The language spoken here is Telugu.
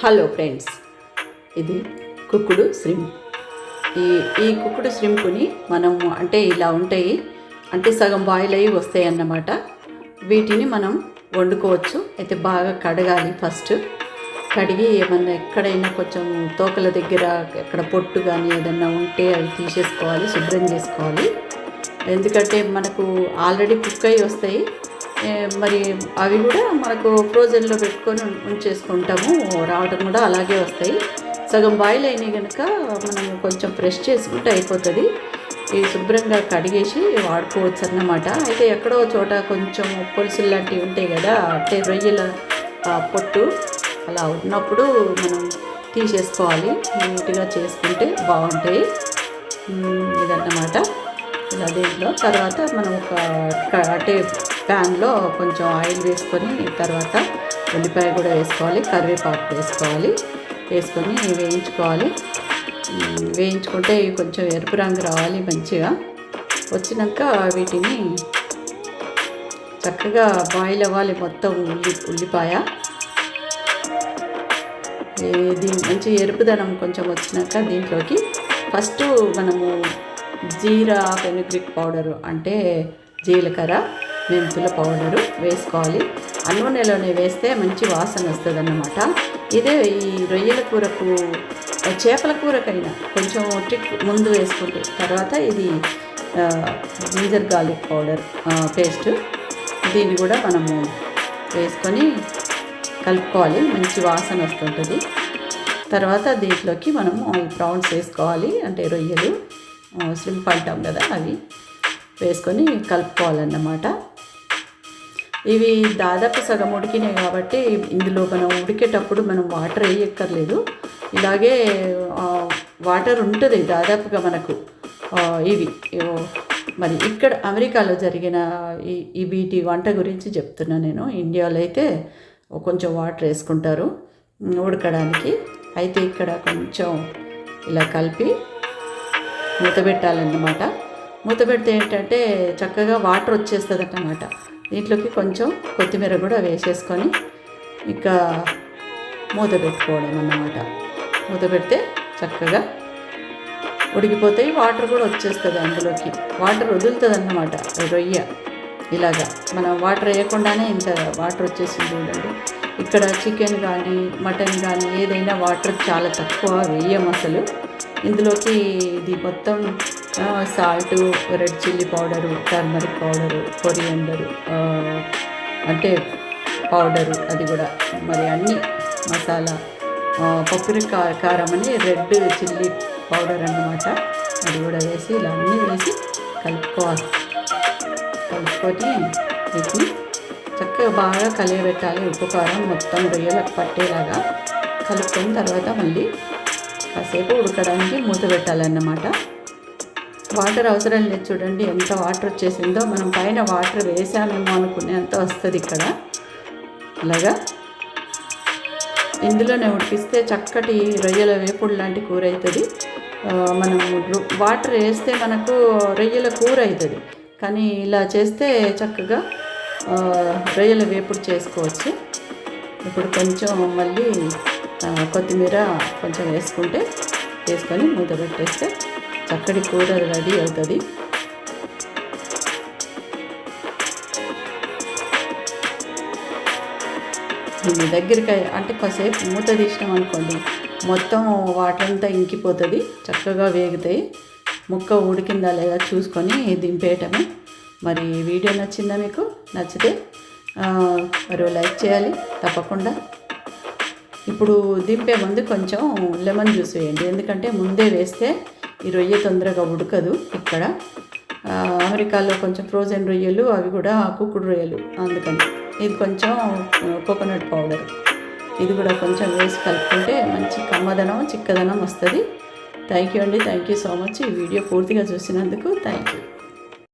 హలో ఫ్రెండ్స్, ఇది కుక్కుడు శ్రింప్. ఈ కుక్కుడు శ్రింప్ని మనము అంటే ఇలా ఉంటాయి, అంటే సగం బాయిల్ అయ్యి వస్తాయి అన్నమాట. వీటిని మనం వండుకోవచ్చు. అయితే బాగా కడగాలి. ఫస్ట్ కడిగి ఏమన్నా ఎక్కడైనా కొంచెం తోకల దగ్గర ఎక్కడ పొట్టు కానీ ఏదన్నా ఉంటే అవి తీసేసుకోవాలి, శుభ్రం చేసుకోవాలి. ఎందుకంటే మనకు ఆల్రెడీ కుక్ అయ్యి వస్తాయి. మరి అవి కూడా మనకు ఫ్రోజన్లో పెట్టుకొని ఉంచేసుకుంటాము, రావడం కూడా అలాగే వస్తాయి. సగం బాయిల్ అయినాయి కనుక మనం కొంచెం ఫ్రెష్ చేసుకుంటే అయిపోతుంది. ఇవి శుభ్రంగా కడిగేసి వాడుకోవచ్చు అన్నమాట. అయితే ఎక్కడో చోట కొంచెం పులుసులు లాంటివి ఉంటాయి కదా, అంటే రొయ్యల పొట్టు అలా ఉన్నప్పుడు మనం తీసేసుకోవాలి. నీట్గా చేసుకుంటే బాగుంటాయి. ఇదన్నమాట. ఇలా దీంట్లో తర్వాత మనం అంటే ప్యాన్లో కొంచెం ఆయిల్ వేసుకొని తర్వాత ఉల్లిపాయ కూడా వేసుకోవాలి, కరివేపాకు వేసుకొని వేయించుకోవాలి. వేయించుకుంటే ఇవి కొంచెం ఎరుపు రంగు రావాలి. మంచిగా వచ్చినాక వీటిని చక్కగా బాయిల్ అవ్వాలి మొత్తం ఉల్లిపాయ. ఇది మంచి ఎరుపుదనం కొంచెం వచ్చినాక దీంట్లోకి ఫస్ట్ మనము జీరా ఫెనుగ్రిక్ పౌడరు అంటే జీలకర్ర మెంతుల పౌడరు వేసుకోవాలి. నూనెలోనే వేస్తే మంచి వాసన వస్తుంది అన్నమాట. ఇదే ఈ రొయ్యల కూరకు, చేపల కూరకైనా కొంచెం ట్రిక్ ముందు వేసుకుంటే తర్వాత ఇది జింజర్ గార్లిక్ పౌడర్ పేస్ట్, దీన్ని కూడా మనము వేసుకొని కలుపుకోవాలి. మంచి వాసన వస్తుంటుంది. తర్వాత దీంట్లోకి మనము ఈ ప్రాన్స్ వేసుకోవాలి, అంటే రొయ్యలు శ్రింప్ అంటాం కదా, అవి వేసుకొని కలుపుకోవాలన్నమాట. ఇవి దాదాపు సగం ఉడికినాయి కాబట్టి ఇందులో మనం ఉడికేటప్పుడు మనం వాటర్ వేయక్కర్లేదు. ఇలాగే వాటర్ ఉంటుంది దాదాపుగా మనకు. ఇవి మరి ఇక్కడ అమెరికాలో జరిగిన వీటి వంట గురించి చెప్తున్నా నేను. ఇండియాలో అయితే కొంచెం వాటర్ వేసుకుంటారు ఉడకడానికి. అయితే ఇక్కడ కొంచెం ఇలా కలిపి మూత పెట్టాలన్నమాట. మూత పెడితే ఏంటంటే చక్కగా వాటర్ వచ్చేస్తుంది అన్నమాట. దీంట్లోకి కొంచెం కొత్తిమీర కూడా వేసేసుకొని ఇక మూత పెట్టుకోవడం అన్నమాట. మూత పెడితే చక్కగా ఉడికిపోతాయి. వాటర్ కూడా వచ్చేస్తుంది అందులోకి. వాటర్ వదులుతుంది అన్నమాట రొయ్య. ఇలాగా మనం వాటర్ వేయకుండానే ఇంత వాటర్ వచ్చేసింది చూడండి. ఇక్కడ చికెన్ కానీ మటన్ కానీ ఏదైనా వాటర్ చాలా తక్కువ వేయం అసలు. ఇందులోకి ఇది మొత్తం salt, red chilli powder, turmeric powder, coriander అంటే పౌడరు, అది కూడా మరి అన్ని మసాలా, పప్పురి కారం అని రెడ్ చిల్లీ పౌడర్ అన్నమాట, అది కూడా వేసి ఇలా అన్నీ వేసి కలుపుకోవాలి. కలుపుకొని వీటిని చక్కగా బాగా కలియబెట్టాలి. ఉప్పు కారం మొత్తం రొయ్యలకు పట్టేలాగా కలుపుకొని తర్వాత మళ్ళీ కాసేపు ఉడకడానికి మూత పెట్టాలన్నమాట. వాటర్ అవసరం లేదు. చూడండి ఎంత వాటర్ వచ్చేసిందో. మనం పైన వాటర్ వేసామేమో అనుకునేంత వస్తుంది ఇక్కడ. అలాగా ఇందులోనే ఉడికిస్తే చక్కటి రొయ్యల వేపుడు లాంటి కూర అవుతుంది. మనం వాటర్ వేస్తే మనకు రొయ్యల కూర అవుతుంది, కానీ ఇలా చేస్తే చక్కగా రొయ్యల వేపుడు చేసుకోవచ్చు. ఇప్పుడు కొంచెం మళ్ళీ కొత్తిమీర కొంచెం వేసుకొని మూత పెట్టేస్తే చక్కటి కూర రెడీ అవుతుంది. దీన్ని దగ్గరికి అంటే కాసేపు మూత తీసినాం అనుకోండి, మొత్తం వాటర్ అంతా ఇంకిపోతుంది, చక్కగా వేగుతాయి. ముక్క ఉడికిందా లేదా చూసుకొని దింపేయటమే. మరి వీడియో నచ్చిందా మీకు? నచ్చితే మరి లైక్ చేయాలి తప్పకుండా. ఇప్పుడు దింపే ముందు కొంచెం లెమన్ జ్యూస్ వేయండి, ఎందుకంటే ముందే వేస్తే ఈ రొయ్య తొందరగా ఉడకదు. ఇక్కడ అమెరికాలో కొంచెం ఫ్రోజన్ రొయ్యలు, అవి కూడా కుక్కుడు రొయ్యలు, అందుకని ఇది కొంచెం కోకోనట్ పౌడర్, ఇది కూడా కొంచెం వేసి కలుపుకుంటే మంచి కమ్మదనం, చిక్కదనం వస్తుంది. థ్యాంక్ యూ అండి. Thank you so much. ఈ వీడియో పూర్తిగా చూసినందుకు థ్యాంక్ యూ.